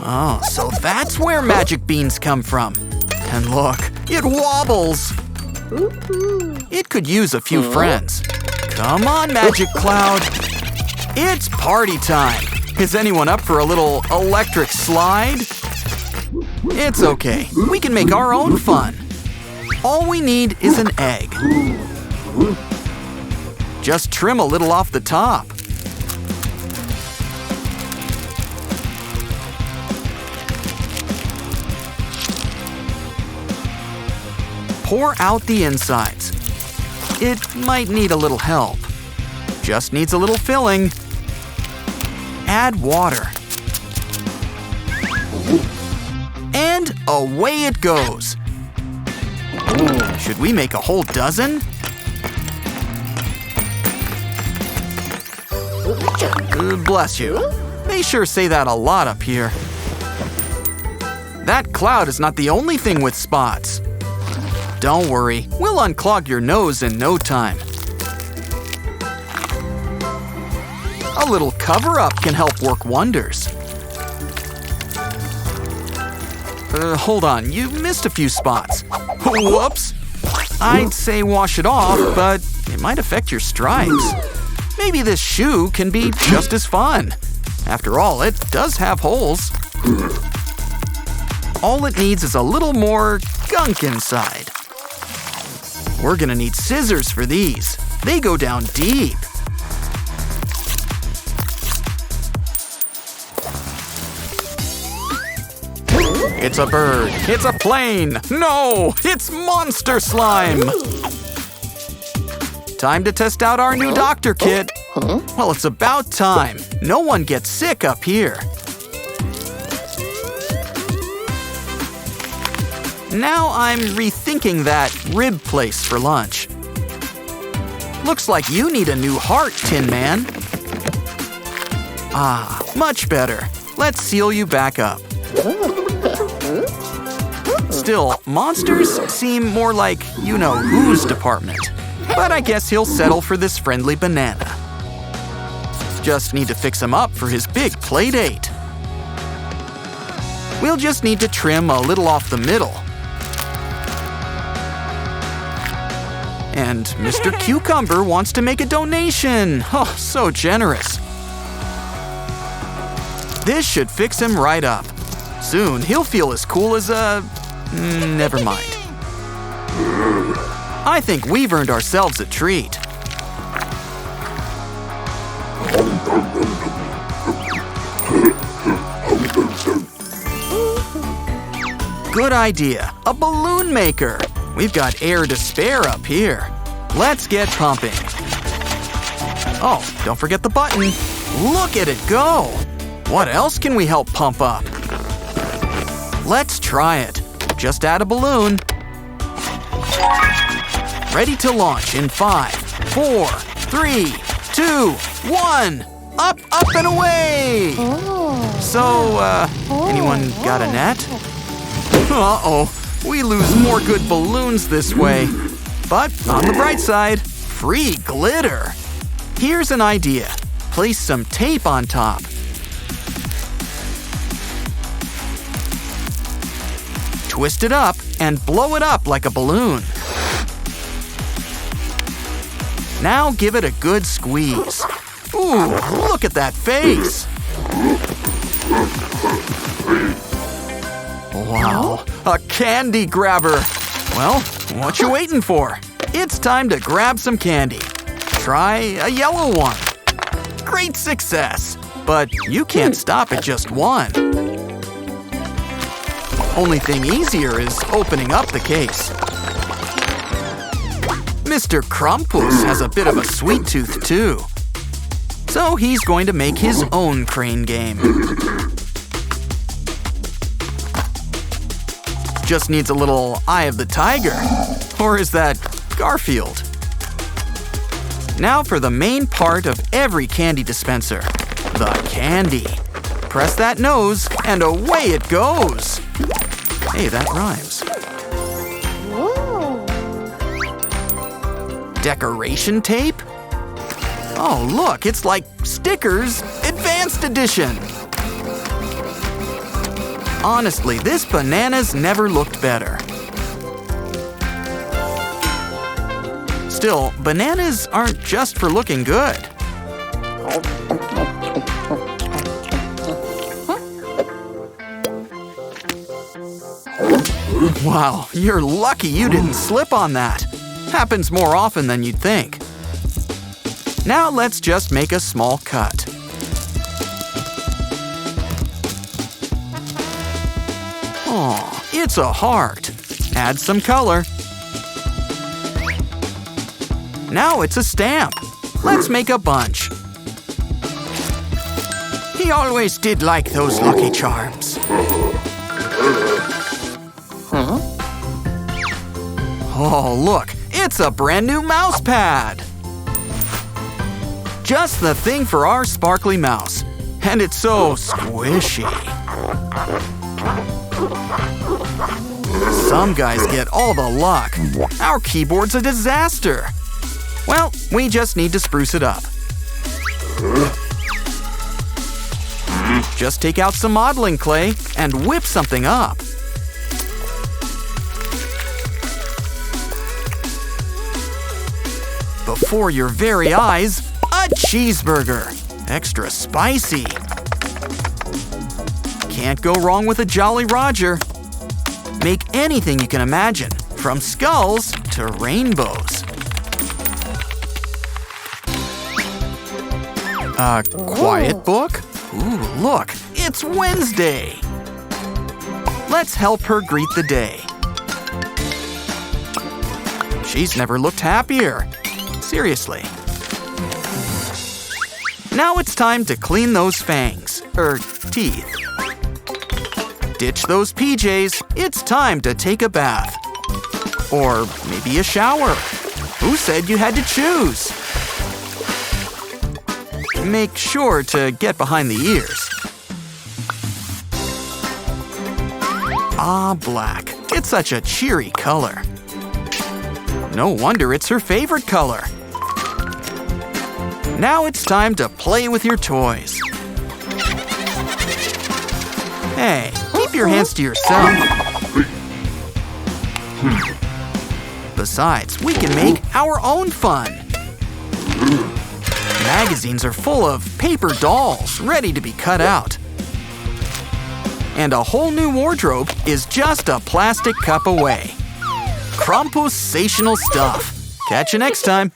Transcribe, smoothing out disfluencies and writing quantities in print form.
Oh, so that's where magic beans come from. And look, it wobbles. It could use a few friends. Come on, Magic Cloud. It's party time. Is anyone up for a little electric slide? It's okay. We can make our own fun. All we need is an egg. Just trim a little off the top. Pour out the insides. It might need a little help. Just needs a little filling. Add water. And away it goes. Should we make a whole dozen? Bless you. They sure say that a lot up here. That cloud is not the only thing with spots. Don't worry, we'll unclog your nose in no time. A little cover-up can help work wonders. Hold on, you missed a few spots. Whoops! I'd say wash it off, but it might affect your stripes. Maybe this shoe can be just as fun. After all, it does have holes. All it needs is a little more gunk inside. We're gonna need scissors for these. They go down deep. It's a bird. It's a plane. No, it's monster slime. Time to test out our new doctor kit. Well, it's about time. No one gets sick up here. Now I'm rethinking that rib place for lunch. Looks like you need a new heart, Tin Man. Ah, much better. Let's seal you back up. Still, monsters seem more like you-know-whose department. But I guess he'll settle for this friendly banana. Just need to fix him up for his big play date. We'll just need to trim a little off the middle. And Mr. Cucumber wants to make a donation. Oh, so generous. This should fix him right up. Soon, he'll feel as cool as a... never mind. I think we've earned ourselves a treat. Good idea. A balloon maker. We've got air to spare up here. Let's get pumping. Oh, don't forget the button. Look at it go. What else can we help pump up? Let's try it. Just add a balloon. Ready to launch in 5, 4, 3, 2, 1. Up, up, and away! So, anyone got a net? Uh-oh, we lose more good balloons this way. But on the bright side, free glitter. Here's an idea. Place some tape on top. Twist it up and blow it up like a balloon. Now give it a good squeeze. Ooh, look at that face! Wow, a candy grabber! Well, what you waiting for? It's time to grab some candy. Try a yellow one. Great success! But you can't stop at just one. Only thing easier is opening up the case. Mr. Crumpus has a bit of a sweet tooth too. So he's going to make his own crane game. Just needs a little eye of the tiger. Or is that Garfield? Now for the main part of every candy dispenser, the candy. Press that nose and away it goes. Hey, that rhymes. Decoration tape? Oh, look, it's like stickers, advanced edition. Honestly, this banana's never looked better. Still, bananas aren't just for looking good. Wow, you're lucky you didn't slip on that. Happens more often than you'd think. Now let's just make a small cut. Aw, it's a heart. Add some color. Now it's a stamp. Let's make a bunch. He always did like those Lucky Charms. Oh, look, it's a brand new mouse pad. Just the thing for our sparkly mouse. And it's so squishy. Some guys get all the luck. Our keyboard's a disaster. Well, we just need to spruce it up. Just take out some modeling clay and whip something up. Before your very eyes, a cheeseburger. Extra spicy. Can't go wrong with a Jolly Roger. Make anything you can imagine, from skulls to rainbows. A quiet book? Ooh, look, it's Wednesday. Let's help her greet the day. She's never looked happier. Seriously. Now it's time to clean those fangs, teeth. Ditch those PJs, it's time to take a bath. Or maybe a shower. Who said you had to choose? Make sure to get behind the ears. Ah, black. It's such a cheery color. No wonder it's her favorite color. Now it's time to play with your toys. Hey, keep your hands to yourself. Besides, we can make our own fun. Magazines are full of paper dolls ready to be cut out. And a whole new wardrobe is just a plastic cup away. Crumposational stuff. Catch you next time.